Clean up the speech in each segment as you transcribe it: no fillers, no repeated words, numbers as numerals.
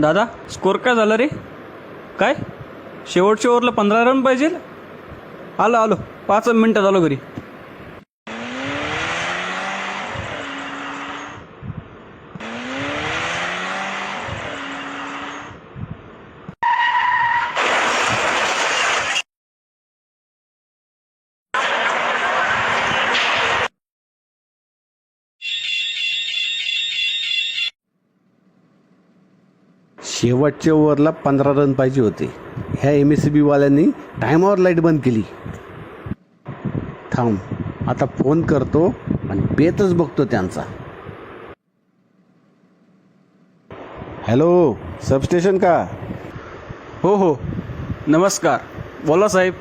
दादा स्कोर काय झाला रे? काय शेवटच्या ओव्हरला 15 रन पाहिजे? आलो आलो 5 मिनटात आलो घरी. शेवटच्या ओव्हरला 15 रन पाहिजे होते. ह्या MSCB वाल्यांनी टायमावर लाईट बंद केली. थांब, आता फोन करतो आणि बेतच बघतो त्यांचा. हॅलो, सबस्टेशन का? हो हो नमस्कार, बोला साहेब.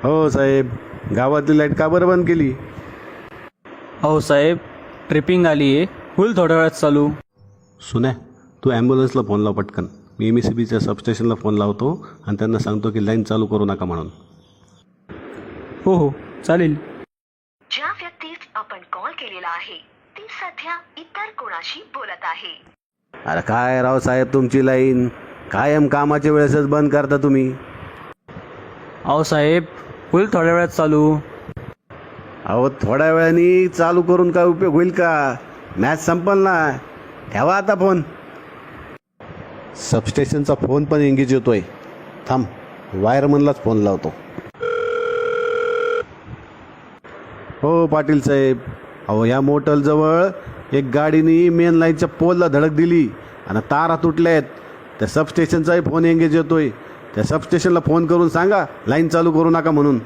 हो साहेब, गावातली लाईट का बरं बंद केली? हो साहेब, ट्रिपिंग आली आहे, होईल थोड्या वेळात चालू. सुन्या, तू ॲम्ब्युलन्सला फोन लाव पटकन. मी MSCBच्या सबस्टेशनला फोन लावतो आणि त्यांना सांगतो की लाईन चालू करू नका म्हणून. हो हो चालेल. ज्या व्यक्तीस आपण कॉल केलेला आहे ती सध्या इतर कोणाशी बोलत आहे. अरे काय राव साहेब, तुमची लाईन कायम कामाच्या वेळेसच बंद करता तुम्ही. अहो साहेब, होईल थोड्या वेळात चालू. अहो, थोड्या वेळाने चालू करून काय उपयोग होईल का? मॅच संपल ना. ठेवा आता फोन. सबस्टेशनचा फोन पण एंगेज येतोय. थांब, वायरमनलाच फोन लावतो. हो पाटील साहेब, अहो या मोटलजवळ एक गाडीने मेन लाईनच्या पोलला धडक दिली आणि तारा तुटल्या आहेत. त्या सबस्टेशनचाही फोन एंगेज येतोय. त्या सबस्टेशनला फोन करून सांगा लाईन चालू करू नका म्हणून.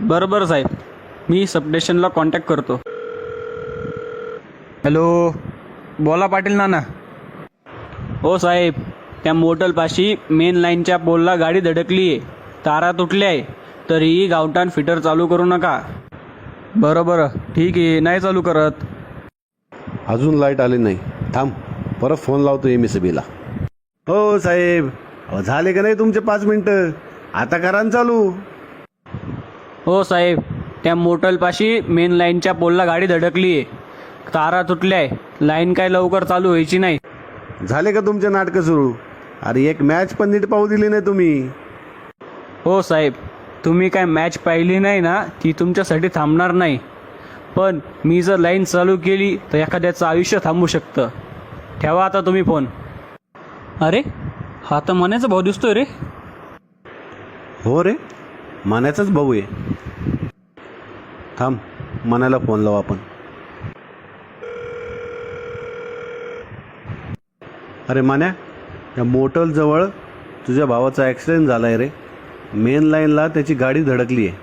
बरं बरं साहेब, मी सबस्टेशनला कॉन्टॅक्ट करतो. हॅलो, बोला पाटील नाना. हो साहेब, त्या मोटलपाशी मेन लाईनच्या पोलला गाडी धडकली आहे, तारा तुटली आहे, तरीही गावठाण फिटर चालू करू नका. बरं बरं ठीक आहे, नाही चालू करत. अजून लाईट आली नाही. थांब, परत फोन लावतो MSCBला. हो साहेब, अहो झाले का नाही तुमचे 5 मिनटं? आता करा ना चालू. हो साहेब, त्या मोटलपाशी मेन लाईनच्या पोलला गाडी धडकली आहे, तारा तुटल्या आहे, लाईन काय लवकर चालू व्हायची नाही. झाले का तुमचे नाटकं सुरू? अरे एक मॅच पण नीट पाहू दिली नाही तुम्ही. हो साहेब, तुम्ही काय मॅच पाहिली नाही ना, ती तुमच्यासाठी थांबणार नाही. पण मी जर लाईन चालू केली तर एखाद्याचं आयुष्य थांबू शकतं. ठेवा आता तुम्ही फोन. अरे, हा तर मनाचा भाऊ दिसतोय रे. हो रे, मान्याचाच भाऊ आहे. थांब, मनाला फोन लावू आपण. अरे मान्या, या मोटलजवळ तुझ्या भावाचा ॲक्सिडेंट झाला आहे रे. मेन लाईनला त्याची गाडी धडकली आहे.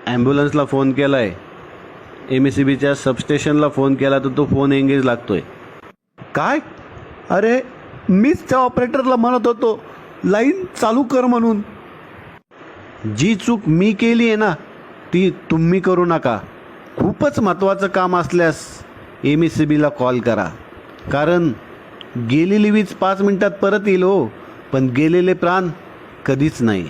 ॲम्ब्युलन्सला फोन केला आहे. MSCBच्या सबस्टेशनला फोन केला तर तो फोन एंगेज लागतोय. काय? अरे मीच त्या ऑपरेटरला म्हणत होतो लाईन चालू कर म्हणून. जी चूक मी केली आहे ना, ती तुम्ही करू नका. खूपच महत्त्वाचं काम असल्यास MSCBला कॉल करा. कारण गेलेली वीज 5 मिनटात परत येईल हो, पण गेलेले प्राण कधीच नाही.